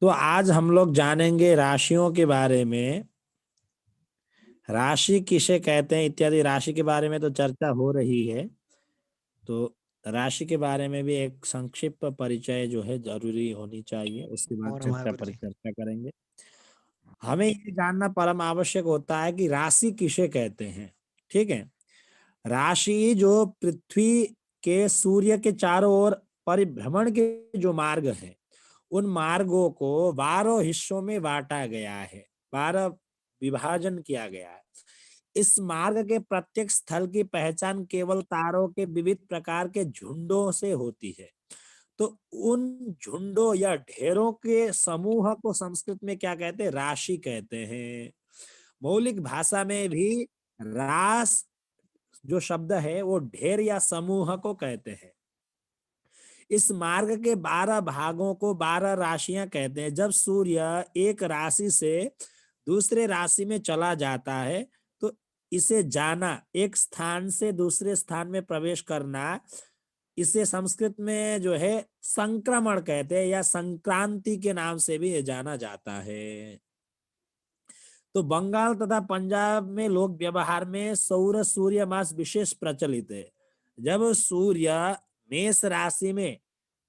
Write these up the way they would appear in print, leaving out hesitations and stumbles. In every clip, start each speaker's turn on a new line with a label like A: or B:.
A: तो आज हम लोग जानेंगे राशियों के बारे में। राशि किसे कहते हैं इत्यादि, राशि के बारे में तो चर्चा हो रही है, तो राशि के बारे में भी एक संक्षिप्त परिचय जो है जरूरी होनी चाहिए, उसके बाद
B: और
A: चर्चा
B: महावीर
A: पर
B: जी।
A: चर्चा करेंगे। हमें ये जानना परम आवश्यक होता है कि राशि किसे कहते हैं। ठीक है, राशि जो पृथ्वी के सूर्य के चारों ओर परिभ्रमण के जो मार्ग हैं, उन मार्गों को 12 हिस्सों में बांटा गया है, 12 विभाजन किया गया है। इस मार्ग के प्रत्येक स्थल की पहचान केवल तारों के विविध प्रकार के झुंडों से होती है। तो उन झुंडों या ढेरों के समूह को संस्कृत में क्या कहते हैं? राशि कहते हैं। मौलिक भाषा में भी रास जो शब्द है वो ढेर या समूह को कहते हैं। इस मार्ग के 12 भागों को 12 राशियां कहते हैं। जब सूर्य एक राशि से दूसरे राशि में चला जाता है तो इसे जाना, एक स्थान से दूसरे स्थान में प्रवेश करना, इसे संस्कृत में जो है संक्रमण कहते हैं या संक्रांति के नाम से भी ये जाना जाता है। तो बंगाल तथा पंजाब में लोक व्यवहार में सौर सूर्य मास विशेष प्रचलित है। जब सूर्य मेष राशि में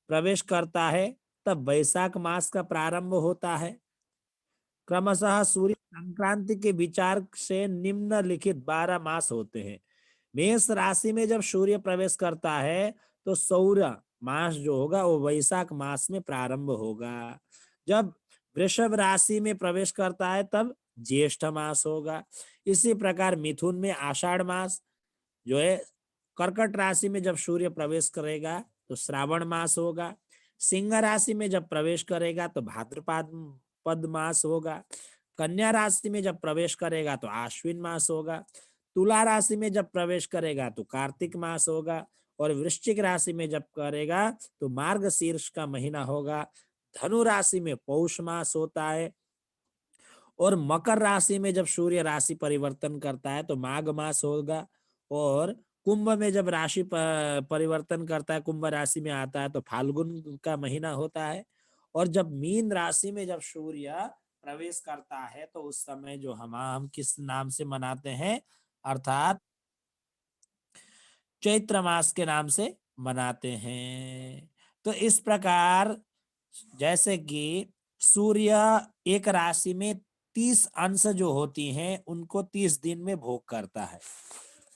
A: प्रवेश करता है तब वैशाख मास का प्रारंभ होता है। क्रमशः सूर्य संक्रांति के विचार से निम्नलिखित 12 मास होते हैं। मेष राशि में जब सूर्य प्रवेश करता है तो सौर मास जो होगा वो वैशाख मास में प्रारंभ होगा। जब वृषभ राशि में प्रवेश करता है तब ज्येष्ठ मास होगा। इसी प्रकार मिथुन में आषाढ़ मास जो है, कर्कट राशि में जब सूर्य प्रवेश करेगा तो श्रावण मास होगा। सिंह राशि में जब प्रवेश करेगा तो भाद्रपद पद मास होगा। कन्या राशि में जब प्रवेश करेगा तो आश्विन मास होगा। तुला राशि में जब प्रवेश करेगा तो कार्तिक मास होगा। और वृश्चिक राशि में जब करेगा तो मार्गशीर्ष का महीना होगा। धनु राशि में पौष मास होता है। और मकर राशि में जब सूर्य राशि परिवर्तन करता है तो माघ मास होगा। और कुंभ में जब राशि परिवर्तन करता है, कुंभ राशि में आता है तो फाल्गुन का महीना होता है। और जब मीन राशि में जब सूर्य प्रवेश करता है तो उस समय जो हम किस नाम से मनाते हैं, अर्थात चैत्र मास के नाम से मनाते हैं। तो इस प्रकार जैसे कि सूर्य एक राशि में 30 अंश जो होती हैं उनको 30 दिन में भोग करता है।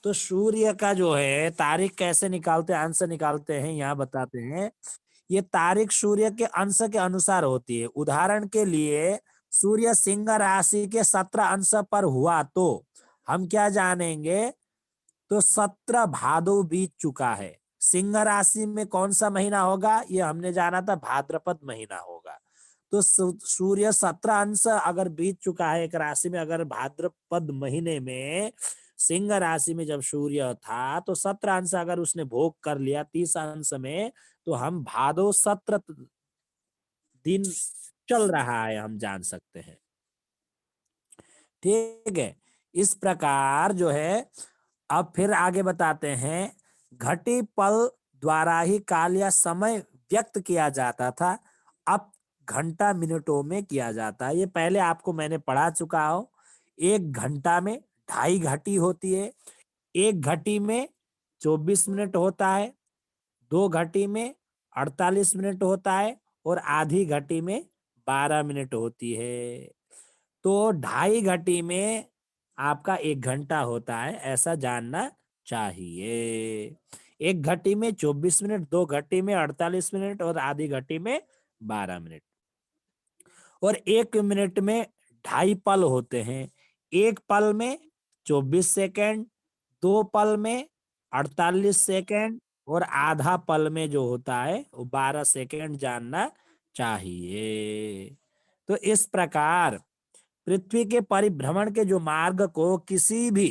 A: तो सूर्य का जो है तारीख कैसे निकालते हैं, अंश निकालते हैं, यहाँ बताते हैं। ये तारीख सूर्य के अंश के अनुसार होती है। उदाहरण के लिए सूर्य सिंह राशि के 17 अंश पर हुआ तो हम क्या जानेंगे? तो 17 भादो बीत चुका है। सिंह राशि में कौन सा महीना होगा? ये हमने जाना था भाद्रपद महीना होगा। तो सूर्य 17 अंश अगर बीत चुका है एक राशि में, अगर भाद्रपद महीने में सिंह राशि में जब सूर्य था तो 17 अंश अगर उसने भोग कर लिया 30 अंश में, तो हम भादो 17 दिन चल रहा है, हम जान सकते हैं। ठीक है, इस प्रकार जो है अब फिर आगे बताते हैं। घटी पल द्वारा ही काल या समय व्यक्त किया जाता था, अब घंटा मिनटों में किया जाता है। ये पहले आपको मैंने पढ़ा चुका हो। एक घंटा में 2.5 घटी होती है, एक घटी में 24 मिनट होता है, 2 घटी में 48 मिनट होता है और आधी घटी में 12 मिनट होती है। तो 2.5 घटी में आपका 1 घंटा होता है, ऐसा जानना चाहिए। एक घटी में 24 मिनट, 2 घटी में 48 मिनट और आधी घटी में 12 मिनट। और 1 मिनट में 2.5 पल होते हैं। एक पल में 24 सेकेंड, 2 पल में 48 सेकेंड और आधा पल में जो होता है वो 12 सेकेंड जानना चाहिए। तो इस प्रकार पृथ्वी के परिभ्रमण के जो मार्ग को किसी भी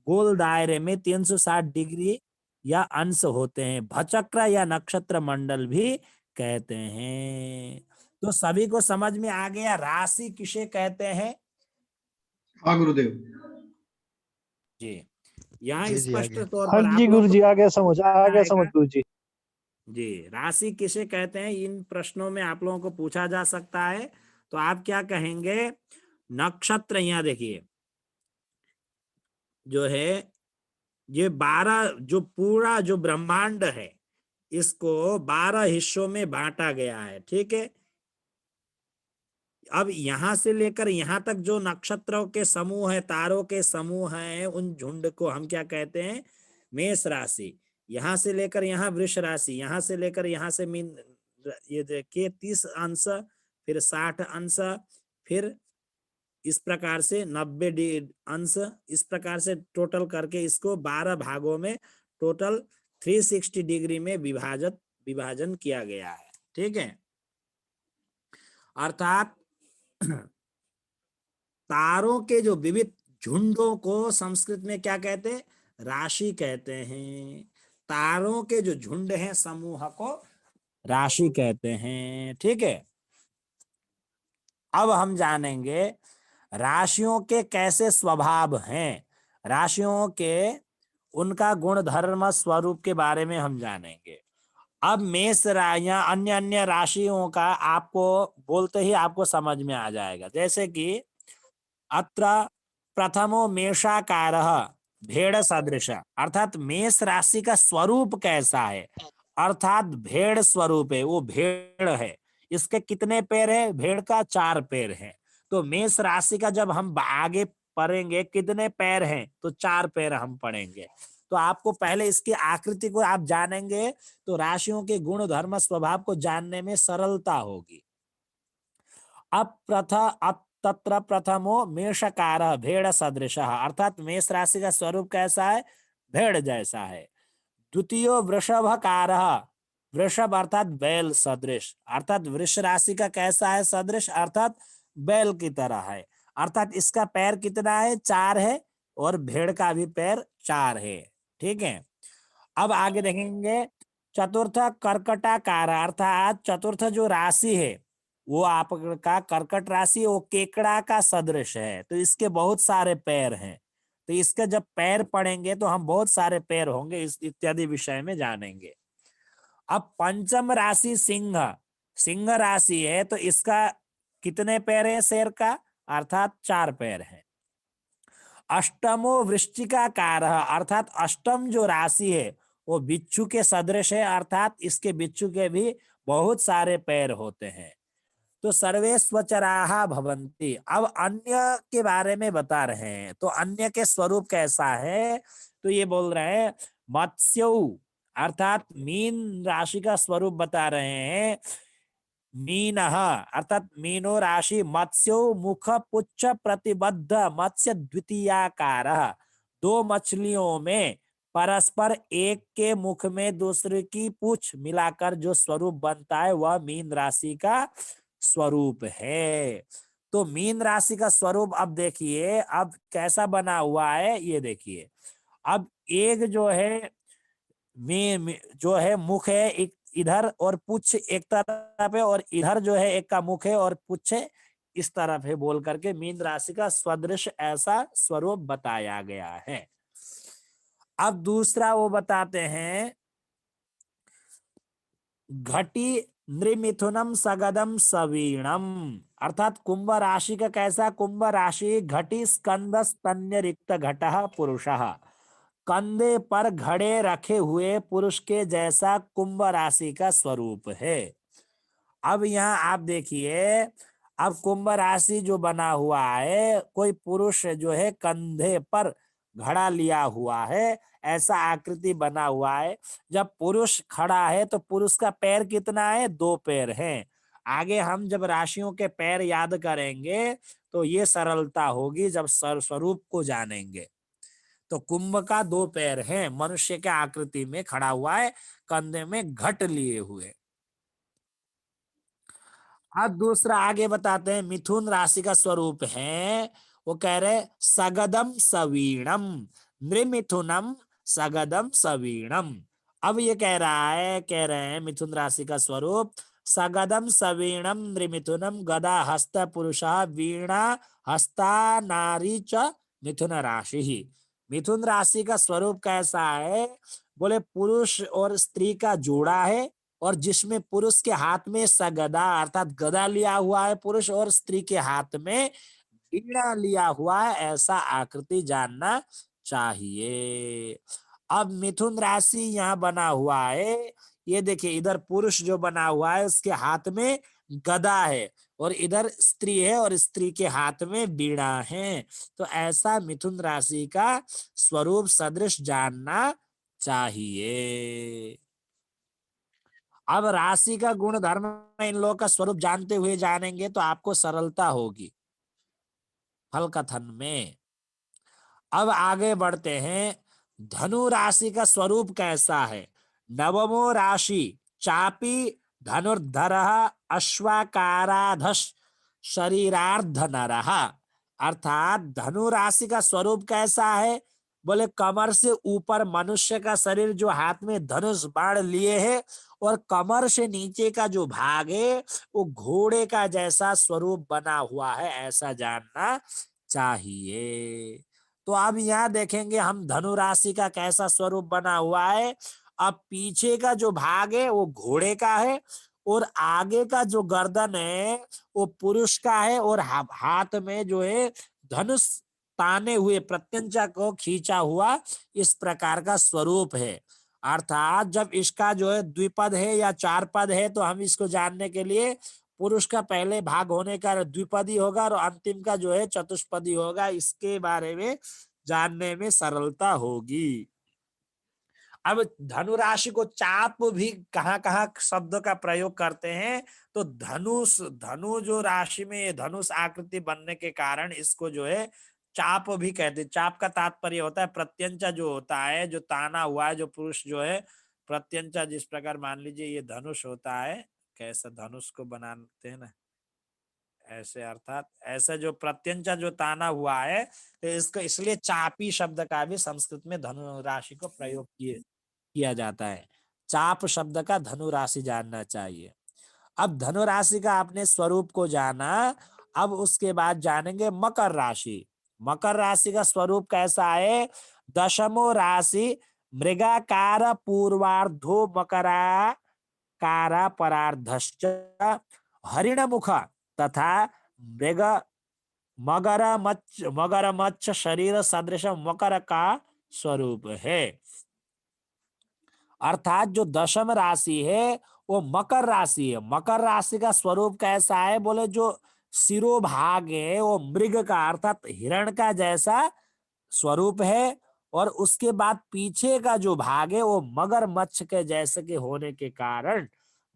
A: गोल दायरे में 360 डिग्री या अंश होते हैं, भचक्र या नक्षत्र मंडल भी कहते हैं। तो सभी को समझ में आ गया राशि किसे कहते हैं?
C: हाँ गुरुदेव
A: जी, यहाँ
B: जी जी आ
A: स्पष्ट
B: गया।
A: तौर
D: हाँ
A: पर
D: जी
A: आप
D: गुरु
A: लोग
D: जी, आ गया समझ
A: आएगा।
D: गुरु जी।
A: जी, राशि किसे कहते हैं, इन प्रश्नों में आप लोगों को पूछा जा सकता है। तो आप क्या कहेंगे, नक्षत्र, यहाँ देखिए जो है, ये 12 जो पूरा जो ब्रह्मांड है, इसको 12 हिस्सों में बांटा गया है, ठीक है। अब यहां से लेकर यहां तक जो नक्षत्रों के समूह है, तारों के समूह हैं, उन झुंड को हम क्या कहते हैं, मेष राशि। यहां से लेकर यहां वृष राशि, यहां से लेकर यहां से मीन, ये देखिए 30 अंश, फिर 60 अंश, फिर इस प्रकार से 90 अंश, इस प्रकार से टोटल करके इसको 12 भागों में टोटल 360 डिग्री में विभाजन किया गया है, ठीक है। अर्थात तारों के जो विविध झुंडों को संस्कृत में क्या कहते हैं, राशि कहते हैं। तारों के जो झुंड हैं, समूह को राशि कहते हैं, ठीक है। अब हम जानेंगे राशियों के कैसे स्वभाव हैं, राशियों के उनका गुण धर्म स्वरूप के बारे में हम जानेंगे। अब मेष या अन्य अन्य राशियों का आपको बोलते ही आपको समझ में आ जाएगा। जैसे कि अत्र प्रथमो मेषाकारः भेड़ सदृश, अर्थात मेष राशि का स्वरूप कैसा है, अर्थात भेड़ स्वरूप है, वो भेड़ है। इसके कितने पैर है, भेड़ का 4 पैर है। तो मेष राशि का जब हम आगे पढ़ेंगे कितने पैर हैं, तो 4 पैर हम पढ़ेंगे। तो आपको पहले इसकी आकृति को आप जानेंगे तो राशियों के गुण धर्म स्वभाव को जानने में सरलता होगी। तत्र प्रथमो मेषकार भेड़ सदृश, अर्थात मेष राशि का स्वरूप कैसा है, भेड़ जैसा है। द्वितीय वृषभकार, वृषभ अर्थात बैल सदृश, अर्थात वृष राशि का कैसा है, सदृश अर्थात बैल की तरह है। अर्थात इसका पैर कितना है, 4 है, और भेड़ का भी पैर 4 है, ठीक है। अब आगे देखेंगे चतुर्थ कर्कटाकार, अर्थात चतुर्थ जो राशि है वो आपका कर्कट राशि, वो केकड़ा का सदृश है, तो इसके बहुत सारे पैर हैं। तो इसके जब पैर पढ़ेंगे तो हम बहुत सारे पैर होंगे इस इत्यादि विषय में जानेंगे। अब पंचम राशि सिंह, सिंह राशि है, तो इसका कितने पैर है, शेर का, अर्थात 4 पैर है। अष्टमो वृश्चिकाकार, अर्थात अष्टम जो राशि है वो बिच्छू के सदृश है, अर्थात इसके बिच्छू के भी बहुत सारे पैर होते हैं। तो सर्वे स्वचराहा भवन्ति। अब अन्य के बारे में बता रहे हैं, तो अन्य के स्वरूप कैसा है, तो ये बोल रहे हैं मत्स्यौ, अर्थात मीन राशि का स्वरूप बता रहे हैं। मीन अर्थात मीनो राशि, मत्स्यो मुख पुच्छ प्रतिबद्ध मत्स्य द्वितीयाकार, दो मछलियों में परस्पर एक के मुख में दूसरे की पूंछ मिलाकर जो स्वरूप बनता है वह मीन राशि का स्वरूप है। तो मीन राशि का स्वरूप अब देखिए, अब कैसा बना हुआ है ये देखिए। अब एक जो है जो है मुख है एक इधर, और पुच्छ एक तरफ है, और इधर जो है एक का मुख है और पुच्छ इस तरफ है, बोल करके मीन राशि का स्वदृश ऐसा स्वरूप बताया गया है। अब दूसरा वो बताते हैं घटी नृमिथुनम सगदम सवीणम, अर्थात कुंभ राशि का कैसा, कुंभ राशि घटी स्कंद स्तन्य रिक्त घटः पुरुषः, कंधे पर घड़े रखे हुए पुरुष के जैसा कुंभ राशि का स्वरूप है। अब यहाँ आप देखिए, अब कुंभ राशि जो बना हुआ है, कोई पुरुष जो है कंधे पर घड़ा लिया हुआ है, ऐसा आकृति बना हुआ है। जब पुरुष खड़ा है तो पुरुष का पैर कितना है, 2 पैर हैं। आगे हम जब राशियों के पैर याद करेंगे तो ये सरलता होगी जब स्वरूप को जानेंगे। तो कुंभ का 2 पैर हैं, मनुष्य के आकृति में खड़ा हुआ है, कंधे में घट लिए हुए। अब दूसरा आगे बताते हैं मिथुन राशि का स्वरूप है, वो कह रहे सगदम सवीणम, नृमिथुनम सगदम सवीणम। अब ये कह रहे हैं मिथुन राशि का स्वरूप सगदम सवीणम नृमिथुनम गदा हस्त पुरुष वीणा हस्ता नारी च मिथुन राशि ही। मिथुन राशि का स्वरूप कैसा है, बोले पुरुष और स्त्री का जोड़ा है, और जिसमें पुरुष के हाथ में सगदा अर्थात गदा लिया हुआ है पुरुष और स्त्री के हाथ में वीणा लिया हुआ है, ऐसा आकृति जानना चाहिए। अब मिथुन राशि यहाँ बना हुआ है, ये देखिए इधर पुरुष जो बना हुआ है उसके हाथ में गदा है और इधर स्त्री है और स्त्री के हाथ में वीणा है। तो ऐसा मिथुन राशि का स्वरूप सदृश जानना चाहिए। अब राशि का गुण धर्म इन लोगों का स्वरूप जानते हुए जानेंगे तो आपको सरलता होगी फल कथन में। अब आगे बढ़ते हैं, धनु राशि का स्वरूप कैसा है। नवमो राशि चापी धनुर्धर अश्वाकाराधश शरीरार्ध नरः। अर्थात धनु राशि का स्वरूप कैसा है, बोले कमर से ऊपर मनुष्य का शरीर जो हाथ में धनुष बाण लिए है और कमर से नीचे का जो भाग है वो घोड़े का जैसा स्वरूप बना हुआ है, ऐसा जानना चाहिए। तो अब यहाँ देखेंगे हम धनु राशि का कैसा स्वरूप बना हुआ है। अब पीछे का जो भाग है वो घोड़े का है और आगे का जो गर्दन है वो पुरुष का है और हाथ में जो है धनुष ताने हुए प्रत्यंचा को खींचा हुआ इस प्रकार का स्वरूप है। अर्थात जब इसका जो है द्विपद है या चार पद है तो हम इसको जानने के लिए पुरुष का पहले भाग होने का द्विपदी होगा और अंतिम का जो है चतुष्पदी होगा, इसके बारे में जानने में सरलता होगी। अब धनु राशि को चाप भी कहाँ कहाँ शब्द का प्रयोग करते हैं, तो धनुष धनु जो राशि में ये धनुष आकृति बनने के कारण इसको जो है चाप भी कहते हैं। चाप का तात्पर्य होता है प्रत्यंचा जो होता है, जो ताना हुआ है, जो पुरुष जो है प्रत्यंचा, जिस प्रकार मान लीजिए ये धनुष होता है, कैसा धनुष को बनाते हैं ना ऐसे, अर्थात ऐसा जो प्रत्यंचा जो ताना हुआ है तो इसको इसलिए चापी शब्द का भी संस्कृत में धनु राशि को प्रयोग किया जाता है। चाप शब्द का धनु राशि जानना चाहिए। अब धनु राशि का आपने स्वरूप को जाना, अब उसके बाद जानेंगे मकर राशि। मकर राशि का स्वरूप कैसा है। दशमो राशि मृगाकार पूर्वार्धो मकराकारा परार्धश्च हरिणमुख तथा मृग मगरमच्छ शरीर सदृश मकर का स्वरूप है। अर्थात जो दशम राशि है वो मकर राशि है। मकर राशि का स्वरूप कैसा है, बोले जो सिरोभाग है वो मृग का अर्थात हिरण का जैसा स्वरूप है और उसके बाद पीछे का जो भाग है वो मगरमच्छ के जैसे के होने के कारण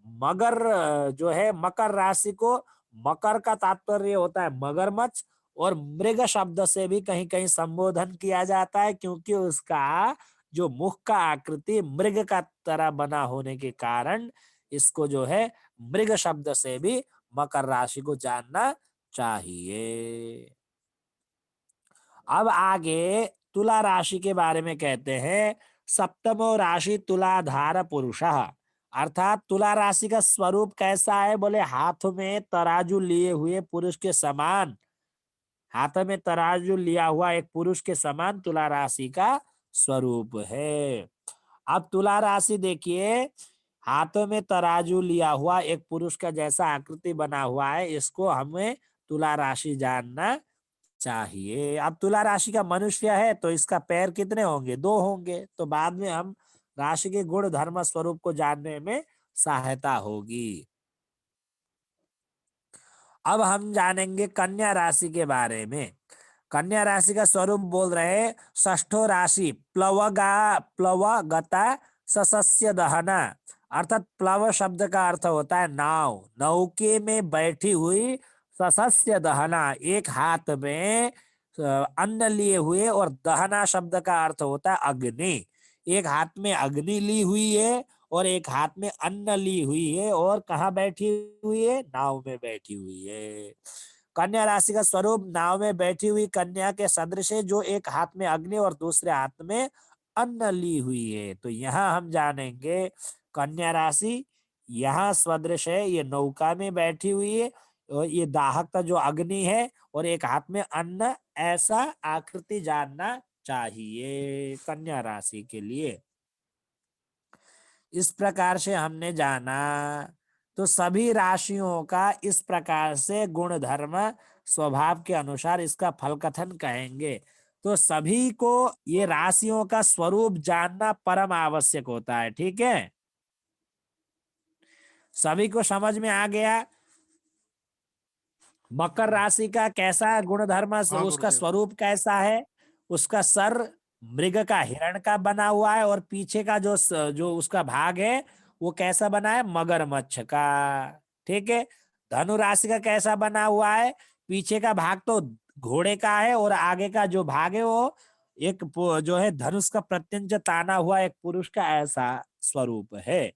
A: मगर जो है मकर राशि को, मकर का तात्पर्य होता है मगरमच्छ और मृग शब्द से भी कहीं कहीं संबोधन किया जाता है क्योंकि उसका जो मुख का आकृति मृग का तरह बना होने के कारण इसको जो है मृग शब्द से भी मकर राशि को जानना चाहिए। अब आगे तुला राशि के बारे में कहते हैं। सप्तमो राशि तुलाधार पुरुषः। अर्थात तुला राशि का स्वरूप कैसा है, बोले हाथ में तराजू लिए हुए पुरुष के समान, हाथ में तराजू लिया हुआ एक पुरुष के समान तुला राशि का स्वरूप है। अब तुला राशि देखिए, हाथों में तराजू लिया हुआ एक पुरुष का जैसा आकृति बना हुआ है, इसको हमें तुला राशि जानना चाहिए। अब तुला राशि का मनुष्य है तो इसका पैर कितने होंगे, दो होंगे, तो बाद में हम राशि के गुण धर्म स्वरूप को जानने में सहायता होगी। अब हम जानेंगे कन्या राशि के बारे में। कन्या राशि का स्वरूप बोल रहे हैं, षष्ठो राशि प्लवगता ससस्य दहना। अर्थात प्लव शब्द का अर्थ होता है नाव, नौके में बैठी हुई, ससस्य दहना एक हाथ में अन्न लिए हुए और दहना शब्द का अर्थ होता है अग्नि। एक हाथ में अग्नि ली हुई है और एक हाथ में अन्न ली हुई है और कहाँ बैठी हुई है, नाव में बैठी हुई है। कन्या राशि का स्वरूप नाव में बैठी हुई कन्या के सदृश है जो एक हाथ में अग्नि और दूसरे हाथ में अन्न ली हुई है। तो यहाँ हम जानेंगे कन्या राशि यहाँ सदृश है, ये नौका में बैठी हुई है और ये दाहक का जो अग्नि है और एक हाथ में अन्न, ऐसा आकृति जानना चाहिए कन्या राशि के लिए। इस प्रकार से हमने जाना। तो सभी राशियों का इस प्रकार से गुण धर्म स्वभाव के अनुसार इसका फल कथन कहेंगे। तो सभी को ये राशियों का स्वरूप जानना परम आवश्यक होता है। ठीक है, सभी को समझ में आ गया। मकर राशि का कैसा गुण धर्म,
C: हाँ
A: उसका
C: गुरुदेव।
A: स्वरूप कैसा है? उसका सर मृग का, हिरण का बना हुआ है और पीछे का जो उसका भाग है वो कैसा बना है? मगरमच्छ का। ठीक है। धनु राशि का कैसा बना हुआ है? पीछे का भाग तो घोड़े का है और आगे का जो भाग है वो एक जो है धनुष का प्रत्यंच ताना हुआ एक पुरुष का ऐसा स्वरूप है।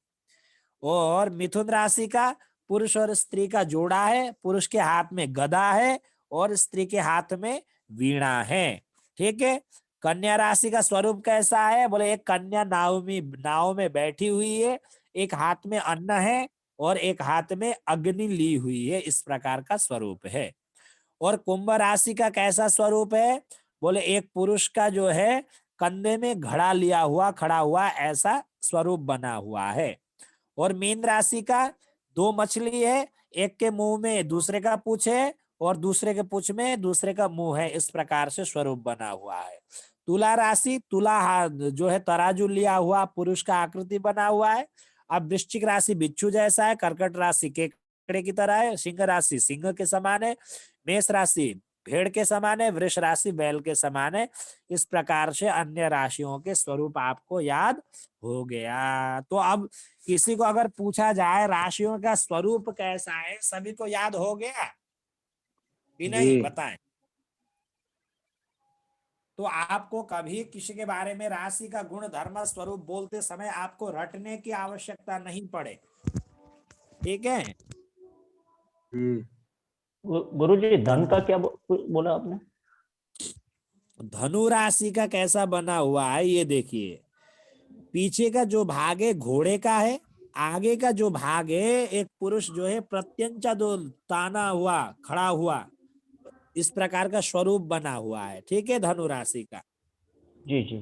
A: और मिथुन राशि का पुरुष और स्त्री का जोड़ा है, पुरुष के हाथ में गदा है और स्त्री के हाथ में वीणा है। ठीक है। कन्या राशि का स्वरूप कैसा है? बोले एक कन्या नाव में बैठी हुई है, एक हाथ में अन्न है और एक हाथ में अग्नि ली हुई है, इस प्रकार का स्वरूप है। और कुंभ राशि का कैसा स्वरूप है? बोले एक पुरुष का जो है कंधे में घड़ा लिया हुआ खड़ा हुआ ऐसा स्वरूप बना हुआ है। और मीन राशि का दो मछली है, एक के मुंह में दूसरे का पूंछ है और दूसरे के पूंछ में दूसरे का मुंह है, इस प्रकार से स्वरूप बना हुआ है। तुला राशि, जो है तराजू लिया हुआ पुरुष का आकृति बना हुआ है। अब वृश्चिक राशि बिच्छू जैसा है, कर्कट राशि केकड़े की तरह है, सिंह राशि सिंह के समान है, मेष राशि भेड़ के समान है, वृष राशि बैल के समान है। इस प्रकार से अन्य राशियों के स्वरूप आपको याद हो गया। तो अब किसी को अगर पूछा जाए राशियों का स्वरूप कैसा है, सभी को याद हो गया कि नहीं?
C: जी
A: बताएं। तो आपको कभी किसी के बारे में राशि का गुण धर्म स्वरूप बोलते समय आपको रटने की आवश्यकता नहीं पड़े। ठीक है।
C: जी।
B: गुरु जी
A: तो
B: धन का क्या बोला आपने?
A: धनु राशि का कैसा बना हुआ है ये देखिए। पीछे का जो भाग है घोड़े का है, आगे का जो भाग है एक पुरुष जो है प्रत्यंचा दो ताना हुआ खड़ा हुआ, इस प्रकार का स्वरूप बना हुआ है। ठीक है, धनु राशि का।
B: जी जी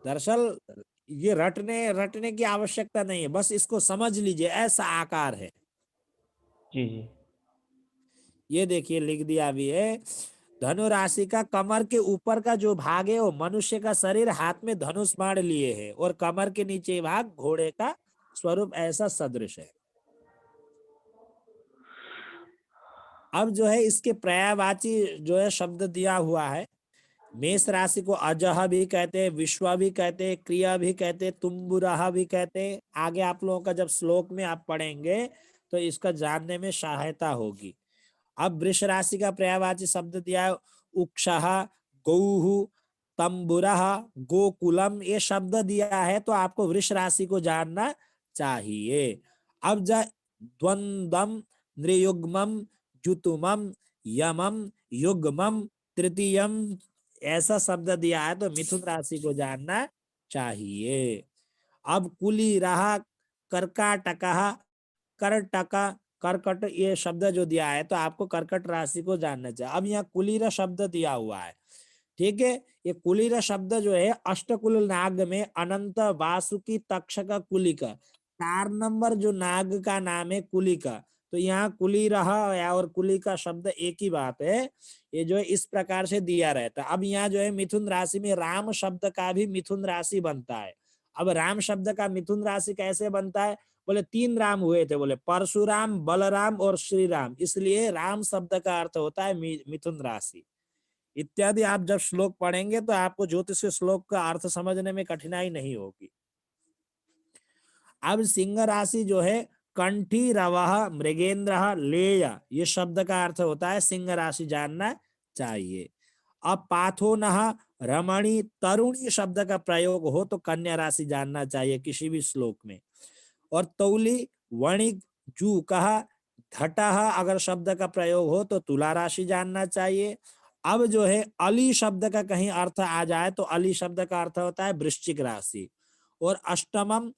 A: दरअसल ये रटने रटने की आवश्यकता नहीं है, बस इसको समझ लीजिए, ऐसा आकार है।
B: जी जी
A: ये देखिए लिख दिया भी है। धनु राशि का कमर के ऊपर का जो भाग है वो मनुष्य का शरीर हाथ में धनुष बाण लिए है और कमर के नीचे भाग घोड़े का स्वरूप ऐसा सदृश है। अब जो है इसके पर्यायवाची जो है शब्द दिया हुआ है। मेष राशि को अजह भी कहते हैं, विश्वा भी कहते हैं, क्रिया भी कहते हैं, तुम्बुरहा भी कहते हैं। आगे आप लोगों का जब श्लोक में आप पढ़ेंगे तो इसका जानने में सहायता होगी। अब वृष राशि का पर्यायवाची शब्द दिया है उक्षः, गौः, तंबुरः, गोकुलम, ये शब्द दिया है तो आपको वृष राशि को जानना चाहिए। अब द्वंद्वम, नृयुग्मम, जुतुमम, यमम, युग्मम, तृतीयम, ऐसा शब्द दिया है तो मिथुन राशि को जानना चाहिए। अब कुली रहा, कर्काटक, कर्टक, कर्कट, ये शब्द जो दिया है तो आपको कर्कट राशि को जानना चाहिए। अब यहाँ कुलीर शब्द दिया हुआ है। ठीक है। ये कुलीर शब्द जो है अष्टकुल नाग में अनंत, वासुकी, तक्षक, कुलिका, 4 नंबर जो नाग का नाम है कुलिका। तो यहाँ कुलीरह और कुलिका शब्द एक ही बात है। ये जो है इस प्रकार से दिया रहता है। अब यहाँ जो है मिथुन राशि में राम शब्द का भी मिथुन राशि बनता है। अब राम शब्द का मिथुन राशि कैसे बनता है? बोले 3 राम हुए थे, बोले परशुराम, बलराम और श्री राम, इसलिए राम शब्द का अर्थ होता है मिथुन राशि इत्यादि। आप जब श्लोक पढ़ेंगे तो आपको ज्योतिष के श्लोक का अर्थ समझने में कठिनाई नहीं होगी। अब सिंह राशि जो है कंठी रवह मृगेंद्र लेय, ये शब्द का अर्थ होता है सिंह राशि, जानना चाहिए। अब पाथोनः रमणी तरुणी शब्द का प्रयोग हो तो कन्या राशि जानना चाहिए किसी भी श्लोक में। और तौली, वणिक, जू कहा, घटह अगर शब्द का प्रयोग हो तो तुला राशि जानना चाहिए। अब जो है अली शब्द का कहीं अर्थ आ जाए तो अली शब्द का अर्थ होता है वृश्चिक राशि। और अष्टमम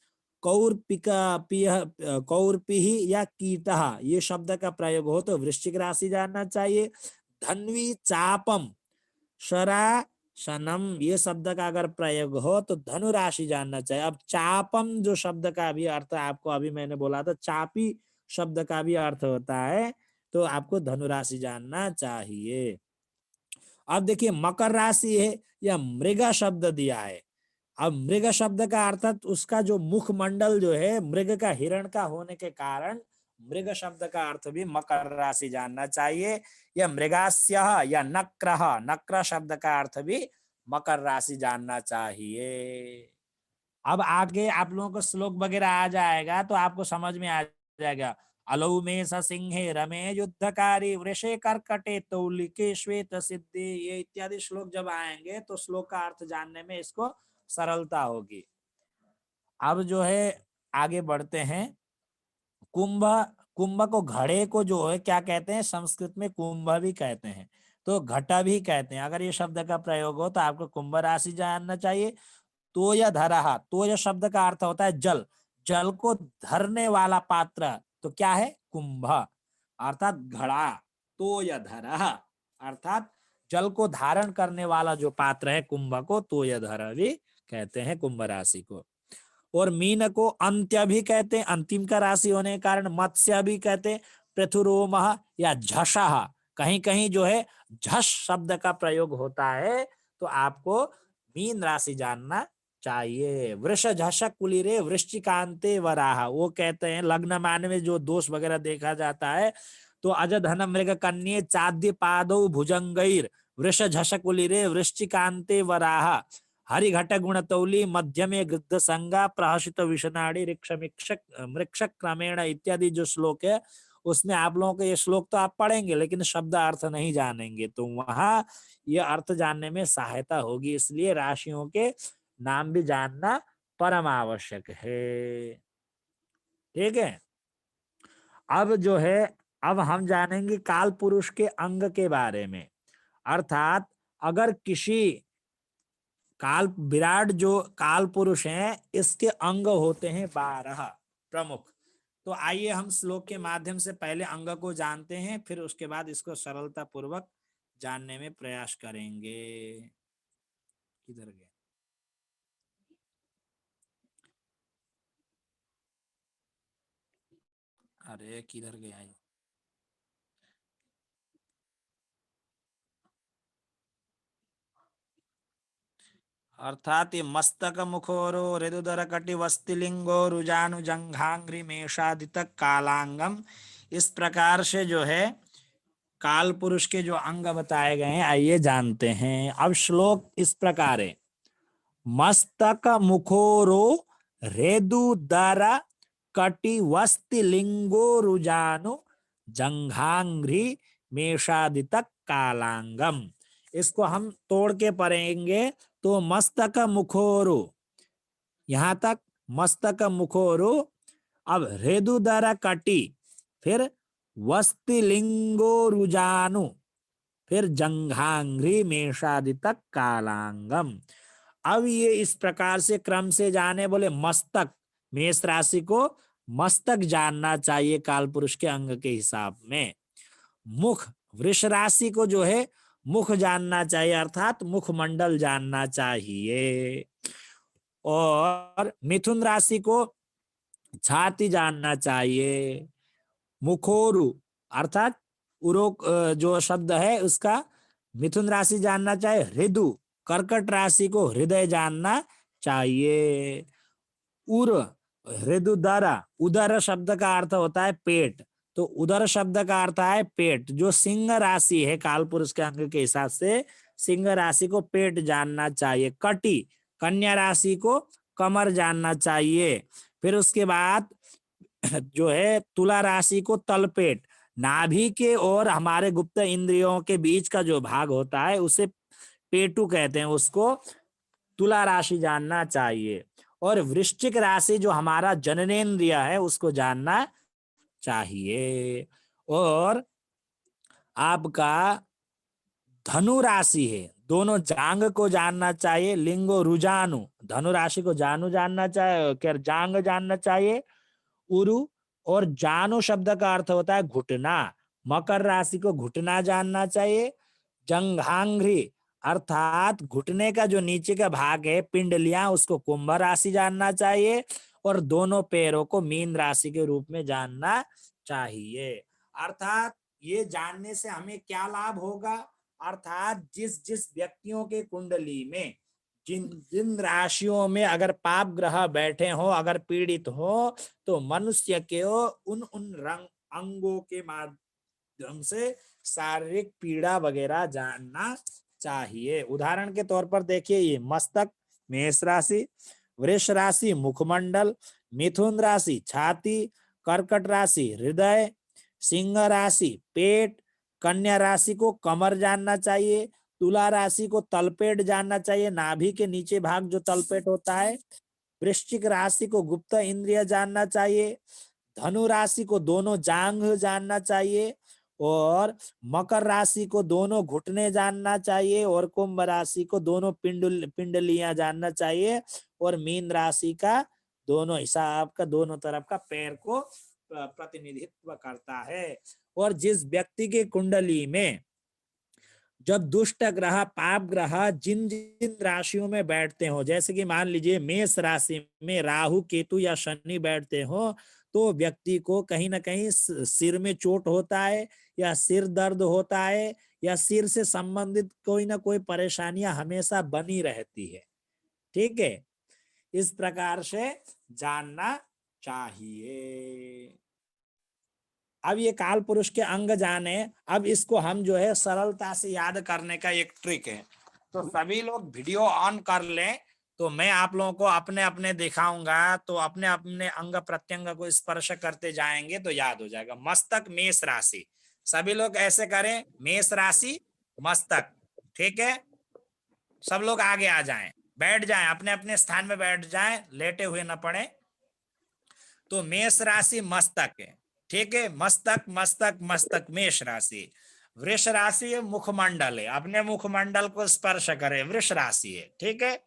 A: कौर्पिही या कीटह, ये शब्द का प्रयोग हो तो वृश्चिक राशि जानना चाहिए। धन्वी चापम, शरा शनम ये शब्द का अगर प्रयोग हो तो धनु राशि जानना चाहिए। अब चापम जो शब्द का भी अर्थ आपको अभी मैंने बोला था, चापी शब्द का भी अर्थ होता है, तो आपको धनु राशि जानना चाहिए। अब देखिए मकर राशि है या मृग शब्द दिया है। अब मृग शब्द का अर्थात उसका जो मुखमंडल जो है मृग का, हिरण का होने के कारण मृग शब्द का अर्थ भी मकर राशि जानना चाहिए। या मृगास्य या नक्र, नक्र शब्द का अर्थ भी मकर राशि जानना चाहिए। अब आगे आप लोगों को श्लोक वगैरह आ जाएगा तो आपको समझ में आ जाएगा। अलौ में सिंहे रमे युद्धकारी वृषे कर्कटे तौलिके श्वेत सिद्धि, ये इत्यादि श्लोक जब आएंगे तो श्लोक का अर्थ जानने में इसको सरलता होगी। अब जो है आगे बढ़ते हैं। कुंभ, कुंभ को, घड़े को जो है क्या कहते हैं, संस्कृत में कुंभ भी कहते हैं, तो घटा भी कहते हैं। अगर ये शब्द का प्रयोग हो तो आपको कुंभ राशि जानना चाहिए। तोय धरहा, तोय शब्द का अर्थ होता है जल, जल को धरने वाला पात्र, तो क्या है, कुंभ अर्थात घड़ा। तोय धरहा अर्थात जल को धारण करने वाला जो पात्र है कुंभ को तोय धर भी कहते हैं, कुंभ राशि को। और मीन को अंत्य भी कहते हैं, अंतिम का राशि होने के कारण। मत्स्य भी कहते हैं, पृथुरोम या झषः, कहीं कहीं जो है झष शब्द का प्रयोग होता है, तो आपको मीन राशि जानना चाहिए। वृष झषक कुलीरे वृश्चिकांते वराह, वो कहते हैं लग्न मान में जो दोष वगैरह देखा जाता है, तो अज धन मृग कन्ये चाद्य पादौ भुजंगैर वृष झषक कुलीरे वृश्चिकांते वराह हरिघट गुणतौली मध्यमे गृद्ध संगा प्रहसित विषनाड़ी ऋक्षमिक्षक मृक्षक क्रमेण इत्यादि जो श्लोक है, उसमें आप लोगों को ये श्लोक तो आप पढ़ेंगे लेकिन शब्द अर्थ नहीं जानेंगे, तो वहां ये अर्थ जानने में सहायता होगी। इसलिए राशियों के नाम भी जानना परम आवश्यक है। ठीक है। अब जो है, अब हम जानेंगे काल पुरुष के अंग के बारे में। अर्थात अगर किसी काल, विराट जो काल पुरुष हैं, इसके अंग होते हैं 12 प्रमुख। तो आइए हम श्लोक के माध्यम से पहले अंग को जानते हैं, फिर उसके बाद इसको सरलता पूर्वक जानने में प्रयास करेंगे। किधर गए, अरे किधर गया ये? अर्थात ये मस्तक मुखोरो हृदुदर कटि वस्तिलिंगो रुजानु जंघांग्री मेषादित कालांगम, इस प्रकार से जो है काल पुरुष के जो अंग बताए गए हैं, आइए जानते हैं। अब श्लोक इस प्रकार है। मस्तक मुखोरो हृदुदर कटि वस्तिलिंगो रुजानु जंघांग्री मेषादित कालांगम, इसको हम तोड़ के पढ़ेंगे तो मस्तक मुखोरु, यहां तक मस्तक मुखोरु। अब हृदुदर कटि, फिर वस्तिलिंगो रुजानु, फिर जंघांघ्रि मेषादित कालांगम। अब ये इस प्रकार से क्रम से जाने, बोले मस्तक, मेष राशि को मस्तक जानना चाहिए काल पुरुष के अंग के हिसाब में। मुख, वृष राशि को जो है मुख जानना चाहिए, अर्थात मुखमंडल जानना चाहिए। और मिथुन राशि को छाती जानना चाहिए। मुखोरु अर्थात उरो जो शब्द है उसका मिथुन राशि जानना चाहिए। हृदु, कर्कट राशि को हृदय जानना चाहिए। उर, हृदुदर, उदर शब्द का अर्थ होता है पेट, तो उदर शब्द का अर्थ है पेट। जो सिंह राशि है काल पुरुष के अंग के हिसाब से, सिंह राशि को पेट जानना चाहिए। कटी, कन्या राशि को कमर जानना चाहिए। फिर उसके बाद जो है तुला राशि को तलपेट, नाभि के और हमारे गुप्त इंद्रियों के बीच का जो भाग होता है उसे पेटू कहते हैं, उसको तुला राशि जानना चाहिए। और वृश्चिक राशि जो हमारा जननेंद्रिय है उसको जानना चाहिए। और आपका धनु राशि है, दोनों जांग को जानना चाहिए। लिंगो रुजानु, धनु राशि को जानू जानना चाहिए, क्या जांग जानना चाहिए। उरु और जानु शब्द का अर्थ होता है घुटना, मकर राशि को घुटना जानना चाहिए। जंघांघ्रि अर्थात घुटने का जो नीचे का भाग है पिंडलियां, उसको कुंभ राशि जानना चाहिए और दोनों पैरों को मीन राशि के रूप में जानना चाहिए। अर्थात ये जानने से हमें क्या लाभ होगा, अर्थात जिस जिस व्यक्तियों के कुंडली में जिन जिन राशियों में अगर पाप ग्रह बैठे हो, अगर पीड़ित हो, तो मनुष्य के उन उन रंग अंगों के माध्यम से शारीरिक पीड़ा वगैरह जानना चाहिए। उदाहरण के तौर पर देखिए, ये मस्तक मेष राशि, वृष राशि मुखमंडल, मिथुन राशि छाती, कर्कट राशि हृदय, सिंह राशि पेट, कन्या राशि को कमर जानना चाहिए, तुला राशि को तलपेट जानना चाहिए, नाभि के नीचे भाग जो तलपेट होता है, वृश्चिक राशि को गुप्त इंद्रिय जानना चाहिए, धनु राशि को दोनों जांघ जानना चाहिए, और मकर राशि को दोनों घुटने जानना चाहिए, और कुंभ राशि को दोनों पिंडलियां जानना चाहिए, और मीन राशि का दोनों हिसाब का दोनों तरफ का पैर को प्रतिनिधित्व करता है। और जिस व्यक्ति के कुंडली में जब दुष्ट ग्रह पाप ग्रह जिन जिन राशियों में बैठते हो, जैसे कि मान लीजिए मेष राशि में राहु केतु या शनि बैठते हो, तो व्यक्ति को कहीं ना कहीं सिर में चोट होता है, या सिर दर्द होता है, या सिर से संबंधित कोई ना कोई परेशानियां हमेशा बनी रहती है। ठीक है, इस प्रकार से जानना चाहिए। अब ये काल पुरुष के अंग जाने, अब इसको हम जो है सरलता से याद करने का एक ट्रिक है। तो सभी लोग वीडियो ऑन कर लें, तो मैं आप लोगों को अपने अपने दिखाऊंगा, तो अपने अपने अंग प्रत्यंग को स्पर्श करते जाएंगे तो याद हो जाएगा। मस्तक मेष राशि, सभी लोग ऐसे करें, मेष राशि मस्तक। ठीक है, सब लोग आगे आ जाएं, बैठ जाएं, अपने अपने स्थान में बैठ जाएं, लेटे हुए न पड़े। तो मेष राशि मस्तक है, ठीक है, मस्तक मस्तक मस्तक मेष राशि। वृष राशि है मुखमंडल है, अपने मुखमंडल को स्पर्श करे, वृष राशि है। ठीक है,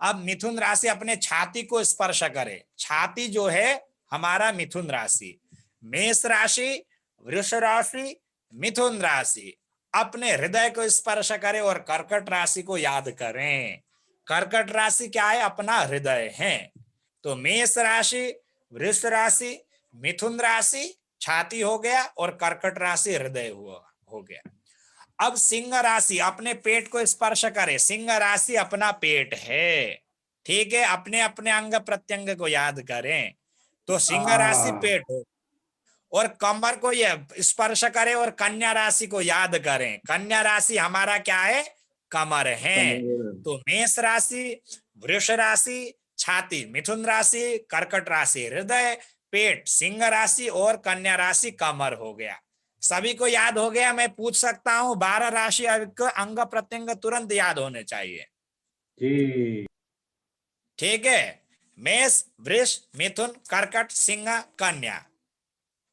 A: अब मिथुन राशि अपने छाती को स्पर्श करे, छाती जो है हमारा मिथुन राशि। मेष राशि, वृष राशि, मिथुन राशि अपने हृदय को स्पर्श करे, और कर्कट राशि को याद करें। कर्कट राशि क्या है, अपना हृदय है। तो मेष राशि, वृष राशि, मिथुन राशि छाती हो गया, और कर्कट राशि हृदय हो गया। अब सिंह राशि अपने पेट को स्पर्श करे, सिंह राशि अपना पेट है। ठीक है, अपने अपने अंग प्रत्यंग को याद करें। तो सिंह राशि पेट हो, और कमर को यह स्पर्श करे, और कन्या राशि को याद करें, कन्या राशि हमारा क्या है, कमर है। तो मेष राशि, वृष राशि छाती, मिथुन राशि, कर्कट राशि हृदय, पेट सिंह राशि, और कन्या राशि कमर हो गया। सभी को याद हो गया? मैं पूछ सकता हूं, 12 राशि अंग प्रत्यंग तुरंत याद होने चाहिए।
C: जी।
A: ठीक है, मेष, वृष, मिथुन, कर्कट, सिंह, कन्या।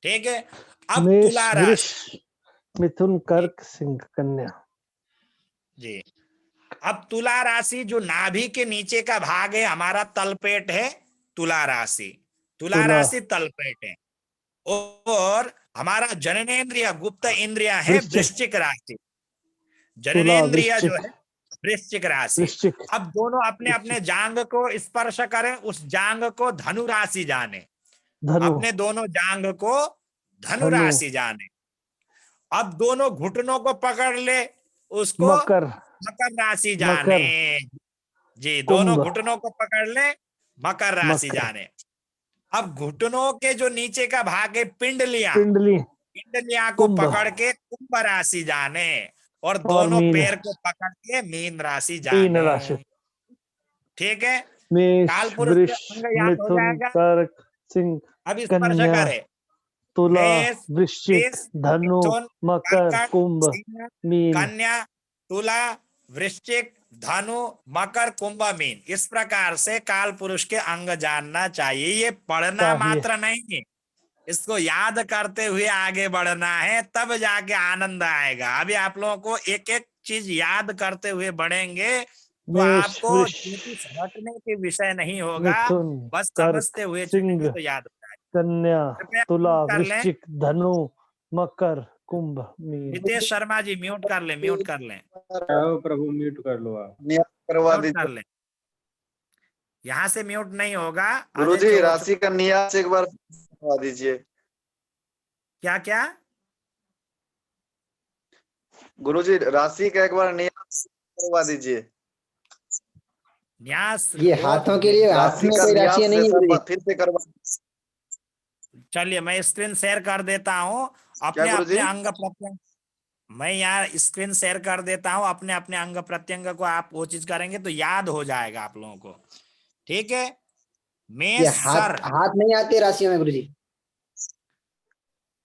A: ठीक है, अब
D: मेष,
A: तुला
D: वृष,
A: राशि,
D: मिथुन, कर्क, सिंह, कन्या।
A: जी। अब तुला राशि जो नाभि के नीचे का भाग है, हमारा तलपेट है, तुला राशि, तुला राशि तलपेट है। और हमारा जननेन्द्रिय गुप्त इंद्रिय है वृश्चिक राशि, जननेन्द्रिय जो है वृश्चिक राशि। अब दोनों अपने अपने जांग को स्पर्श करें, उस जांग को धनु राशि जाने, अपने दोनों जांग को धनु राशि जाने। अब दोनों घुटनों को पकड़ ले, उसको मकर राशि जाने। जी, दोनों घुटनों को पकड़ ले, मकर राशि जाने। अब घुटनों के जो नीचे का भाग है पिंडलियां को पकड़ के कुंभ राशि जाने, और दोनों पैर को पकड़ के मीन राशि जाने। ठीक है, काल पुरुष का अंग याद हो जाएगा।
D: कर्क, सिंह,
A: अब स्पर्श करे,
D: तुला, वृश्चिक, धनु, मकर, कुंभ, मीन।
A: कन्या, तुला, वृश्चिक, धनु, मकर, कुंभ, मीन। इस प्रकार से काल पुरुष के अंग जानना चाहिए। ये पढ़ना मात्र नहीं है, इसको याद करते हुए आगे बढ़ना है, तब जाके आनंद आएगा। अभी आप लोगों को एक एक चीज याद करते हुए बढ़ेंगे तो आपको हटने के विषय नहीं होगा, बस समझते हुए चलेंगे तो याद हो जाएगा।
D: कन्या, तुला, वृश्चिक, धनु, मकर, कुंभ मीन।
A: नितेश शर्मा जी म्यूट कर ले, म्यूट कर लें,
C: आओ प्रभु म्यूट कर लो आप।
E: करवा
A: म्यूट कर
E: दीजिए
A: लें। यहाँ से म्यूट नहीं होगा।
E: गुरुजी।
A: अजय
E: राशि का नियास एक बार करवा दीजिए।
A: क्या क्या?
E: गुरुजी राशि का एक बार नियास करवा दीजिए।
A: न्यास
F: ये हाथों के लिए, हाथ
E: राशि
F: में
E: का
F: कोई
E: नियास
F: राशियां नहीं है
E: जैसा
F: गुरुजी।
E: फिर से करवा।
A: चलिए मैं स्क्रीन शेयर कर देता हूँ।
E: क्या
A: अपने
E: गुरुजी?
A: अपने अंग प्रत्यंग, मैं यहाँ स्क्रीन शेयर कर देता हूँ। अपने अपने अंग प्रत्यंग को आप वो चीज करेंगे तो याद हो जाएगा आप लोगों को। ठीक है।
F: ये
A: मेष
F: हाथ
A: सर,
F: हाथ नहीं आते राशियों में गुरुजी।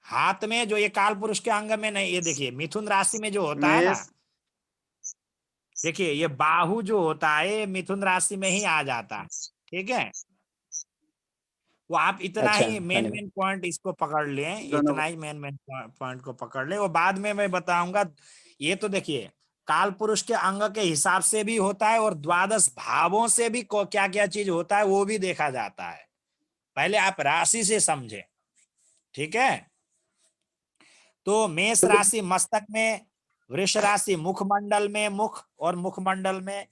A: हाथ में जो ये काल पुरुष के अंग में नहीं, ये देखिए मिथुन राशि में जो होता है ना,
E: मेष
A: देखिए ये बाहु जो होता है ये मिथुन राशि में ही आ जाता है। ठीक है। वो आप इतना
F: अच्छा,
A: ही मेन
F: धन्यवाद।
A: मेन पॉइंट इसको पकड़ लें, इतना
E: धन्यवाद।
A: ही मेन मेन पॉइंट को पकड़ लें, वो बाद में मैं बताऊंगा। ये तो देखिए काल पुरुष के अंग के हिसाब से भी होता है और द्वादश भावों से भी क्या क्या चीज होता है वो भी देखा जाता है। पहले आप राशि से समझे। ठीक है। तो मेष राशि मस्तक में, वृष राशि मुखमंडल में, मुख और मुखमंडल में,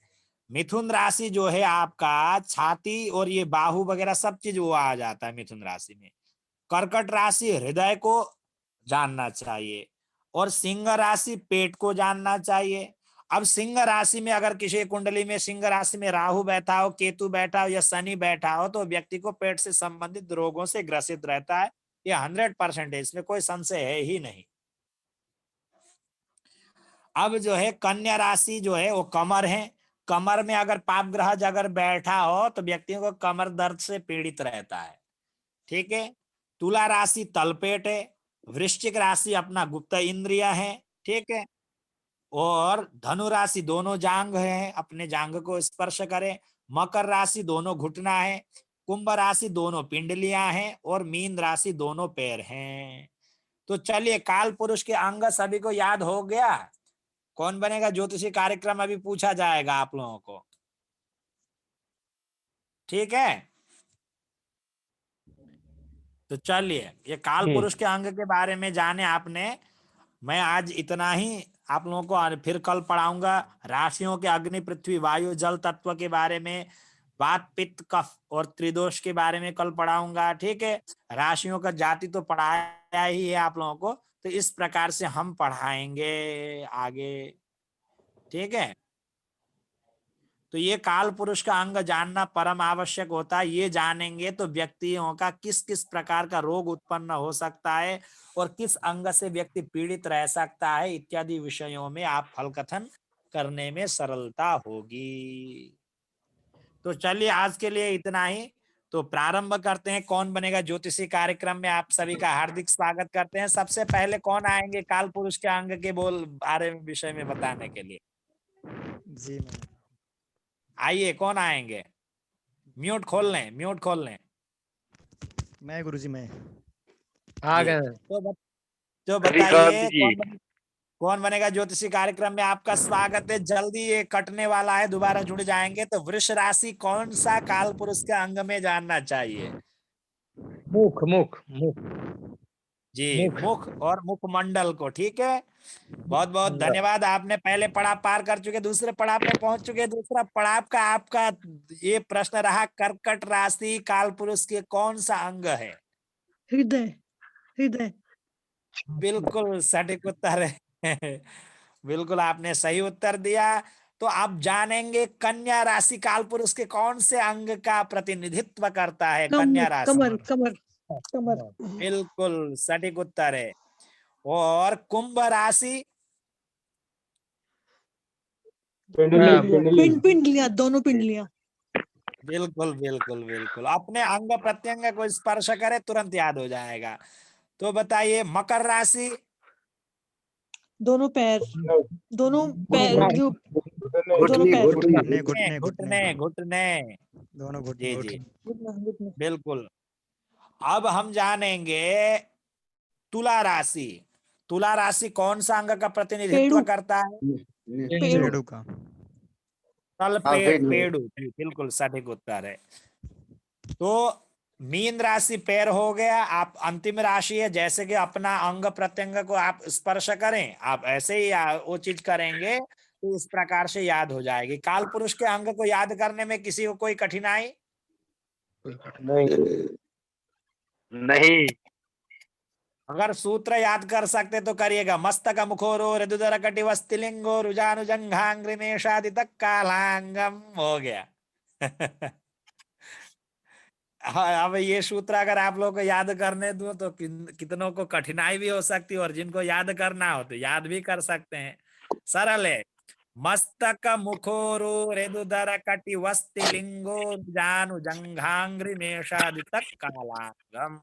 A: मिथुन राशि जो है आपका छाती और ये बाहु वगैरह सब चीज वो आ जाता है मिथुन राशि में। कर्कट राशि हृदय को जानना चाहिए और सिंह राशि पेट को जानना चाहिए। अब सिंह राशि में अगर किसी कुंडली में सिंह राशि में राहु बैठा हो, केतु बैठा हो या शनि बैठा हो तो व्यक्ति को पेट से संबंधित रोगों से ग्रसित रहता है। ये 100% है, इसमें कोई संशय है ही नहीं। अब जो है कन्या राशि जो है वो कमर है। कमर में अगर पाप ग्रह अगर बैठा हो तो व्यक्तियों को कमर दर्द से पीड़ित रहता है। ठीक है। तुला राशि तलपेट है। वृश्चिक राशि अपना गुप्त इंद्रिय है। ठीक है। और धनु राशि दोनों जांग है, अपने जांग को स्पर्श करे। मकर राशि दोनों घुटना है। कुंभ राशि दोनों पिंडलियां हैं और मीन राशि दोनों पैर हैं। तो चलिए काल पुरुष के अंग सभी को याद हो गया। कौन बनेगा ज्योतिषी कार्यक्रम अभी पूछा जाएगा आप लोगों को। ठीक है। तो चलिए ये काल
B: जी।
A: पुरुष के अंग के बारे में जाने आपने। मैं आज इतना ही आप लोगों को फिर कल पढ़ाऊंगा राशियों के अग्नि पृथ्वी वायु जल तत्व के बारे में। वात पित्त कफ और त्रिदोष के बारे में कल पढ़ाऊंगा। ठीक है। राशियों का जाति तो पढ़ाया ही है आप लोगों को, तो इस प्रकार से हम पढ़ाएंगे आगे। ठीक है। तो ये काल पुरुष का अंग जानना परम आवश्यक होता है। ये जानेंगे तो व्यक्तियों का किस किस प्रकार का रोग उत्पन्न हो सकता है और किस अंग से व्यक्ति पीड़ित रह सकता है इत्यादि विषयों में आप फल कथन करने में सरलता होगी। तो चलिए आज के लिए इतना ही। तो प्रारंभ करते हैं कौन बनेगा ज्योतिषी कार्यक्रम में। आप सभी का हार्दिक स्वागत करते हैं। सबसे पहले कौन आएंगे काल पुरुष के अंग के बोल बारे में विषय में बताने के लिए?
G: जी
A: आइए कौन आएंगे? म्यूट खोल लें, म्यूट खोल लें।
G: मैं गुरुजी मैं
A: आ गए। तो बताइए कौन बनेगा ज्योतिषी कार्यक्रम में। आपका स्वागत है। जल्दी ये कटने वाला है, दोबारा जुड़ जाएंगे। तो वृष राशि कौन सा काल पुरुष के अंग में जानना चाहिए?
B: मुख मुख मुख
A: जी मुख और मुखमंडल को। ठीक है। बहुत बहुत धन्यवाद। आपने पहले पड़ाव पार कर चुके, दूसरे पड़ाव पे पहुंच चुके। दूसरा पड़ाव का आपका ये प्रश्न रहा, कर्कट राशि काल पुरुष के कौन सा अंग है?
H: हृदय। हृदय।
A: बिल्कुल सटीक उत्तर है। बिल्कुल आपने सही उत्तर दिया। तो आप जानेंगे कन्या राशि काल पुरुष के कौन से अंग का प्रतिनिधित्व करता है? कन्या राशि
H: कमर कमर कमर।
A: बिल्कुल सटीक उत्तर है। और कुंभ राशि
H: पिंडलियां, दोनों पिंडलियां।
A: बिल्कुल बिल्कुल बिल्कुल अपने अंग प्रत्यंग को स्पर्श करे तुरंत याद हो जाएगा। तो बताइए मकर राशि
H: दोनों पैर। दोनों पैर जो दोनों पैर।
G: घुटने घुटने
A: घुटने घुटने
G: दोनों
A: जी
G: घुटने।
A: जी बिल्कुल। अब हम जानेंगे तुला राशि। तुला राशि कौन सा अंग का प्रतिनिधित्व
H: पेड़ू।
A: करता है?
G: पेड़ू का।
A: तल पेड़ू। बिल्कुल सटीक उत्तर है। तो मीन राशि पैर हो गया। आप अंतिम राशि है, जैसे कि अपना अंग प्रत्यंग को आप स्पर्श करें, आप ऐसे ही वो चीज करेंगे तो इस प्रकार से याद हो जाएगी। काल पुरुष के अंग को याद करने में किसी को कोई कठिनाई?
E: नहीं।
A: अगर सूत्र याद कर सकते तो करिएगा। मस्तक मुखोरो ऋदुदर कटिवस्तिलिंगो रुजानुजंघांग्रिमेशादि तक कालांगम हो गया। हाँ, अब ये सूत्र अगर आप लोग को याद करने दो तो कितनों को कठिनाई भी हो सकती है, और जिनको याद करना हो तो याद भी कर सकते हैं। सरल है। मस्तक मुखोरो रेदुदर कटिवस्तिलिंगो रुजानुजंघांग्रिमेशादि तक कालांगम।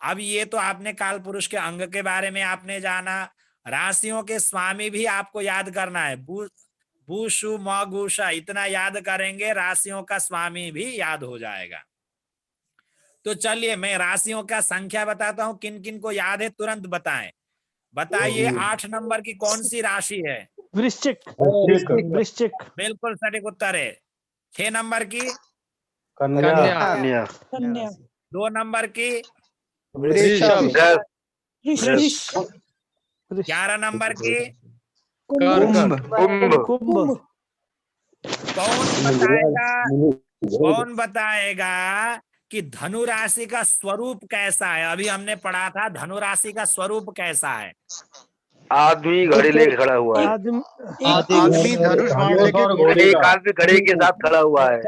A: अब ये तो आपने काल पुरुष के अंग के बारे में आपने जाना। राशियों के स्वामी भी आपको याद करना है। भूषु मगुषा, इतना याद करेंगे राशियों का स्वामी भी याद हो जाएगा। तो चलिए मैं राशियों का संख्या बताता हूं, किन किन को याद है तुरंत बताएं। बताइए 8 नंबर की कौन सी राशि है?
D: वृश्चिक। वृश्चिक।
A: बिल्कुल सटीक उत्तर है। 6 नंबर की
C: कन्या।
H: कन्या।
A: 2 नंबर की
H: वृष।
A: 11 नंबर की
H: कुंभ।
D: कुंभ।
A: कौन बताएगा कि धनु राशि का स्वरूप कैसा है? अभी हमने पढ़ा था धनु राशि का स्वरूप कैसा है।
E: आदमी घड़ी लेके खड़ा हुआ है।
G: आदमी धनुष बाण लेके
E: एक आदमी घड़ी के साथ खड़ा हुआ है।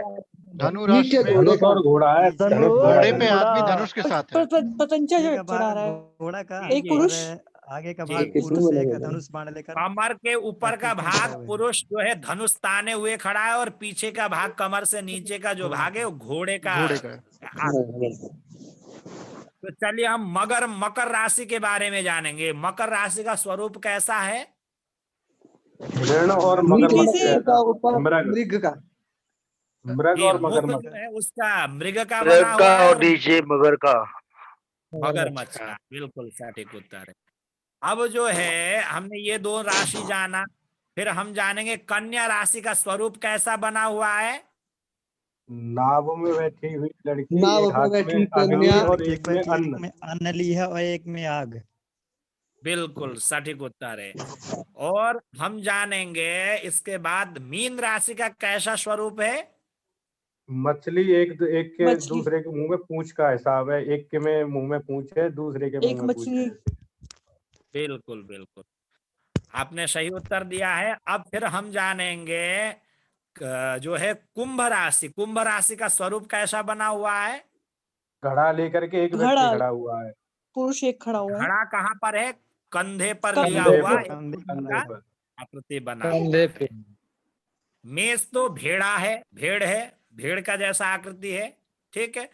G: धनु राशि में
C: धनुष और घोड़ा है।
G: घोड़े पे आदमी धनुष के साथ है।
H: पतंचा जो चढ़ा रहा है
G: घोड़ा का
H: एक पुरुष।
G: आगे का
A: जी।
G: भाग पुरुष एक धनुष बाण लेकर
A: कमर के ऊपर का भाग पुरुष जो है धनुष ताने हुए खड़ा है, और पीछे का भाग कमर से नीचे का जो भाग है वो घोड़े का। तो चलिए हम मकर राशि के बारे में जानेंगे। मकर राशि का स्वरूप कैसा है?
C: ऋण और मगरमच्छ
H: नीचे
C: जैसा। मृग
A: ये
C: और
A: मुख
C: मगरमच्छ।
A: जो है उसका मृग का बना हुआ है,
E: और नीचे मगर का।
A: मगरमच्छ का। बिल्कुल सटीक उत्तर है। अब जो है हमने ये 2 राशि जाना, फिर हम जानेंगे कन्या राशि का स्वरूप कैसा बना हुआ है।
C: नाव में बैठी हुई लड़की,
F: नाव
C: एक
F: में
C: हाथ
F: बैठी
C: में अग्नि
F: कन्या।
C: और एक में अन्न।
G: में अन्न ली है और एक में आग।
A: बिल्कुल सटीक उत्तर है। और हम जानेंगे इसके बाद मीन राशि का कैसा स्वरूप है।
C: मछली एक के
H: मछली।
C: दूसरे के मुंह में पूंछ का हिसाब है। एक के में मुंह में पूंछ है, दूसरे के
H: एक
C: मुंह में पूंछ
H: मछली।
C: है।
A: बिल्कुल बिल्कुल आपने सही उत्तर दिया है। अब फिर हम जानेंगे जो है कुंभ राशि। कुंभ राशि का स्वरूप कैसा बना हुआ है।
C: घड़ा लेकर के एक व्यक्ति
H: घड़ा।
C: खड़ा हुआ है।
H: पुरुष एक खड़ा हुआ है।
A: घड़ा कहाँ पर है? कंधे पर
H: कंधे
A: लिया
C: कंधे
A: हुआ
C: पर।
A: एक
C: कंधे पर।
A: आकृति बना हुआ है। मेष तो भेड़ा है, भेड़ है, भेड़ का जैसा आकृति है। ठीक है।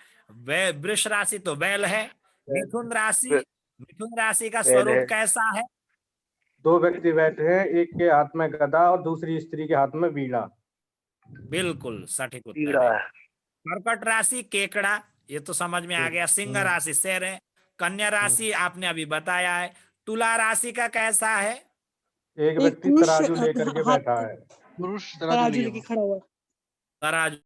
A: वृष राशि तो बैल है। मिथुन राशि का स्वरूप कैसा है।
C: 2 व्यक्ति बैठे हैं, एक के हाथ में गदा और दूसरी स्त्री के हाथ में वीणा।
A: बिल्कुल सटीक उत्तर है। कर्कट राशि केकड़ा, ये तो समझ में आ गया। सिंह राशि शेर है। कन्या राशि आपने अभी बताया है। तुला राशि का कैसा है।
C: एक व्यक्ति
H: पुरुष
C: तराजू लेकर के बैठा है।
G: पुरुष
H: तराजू लेके खड़ा हुआ है।
A: तराजू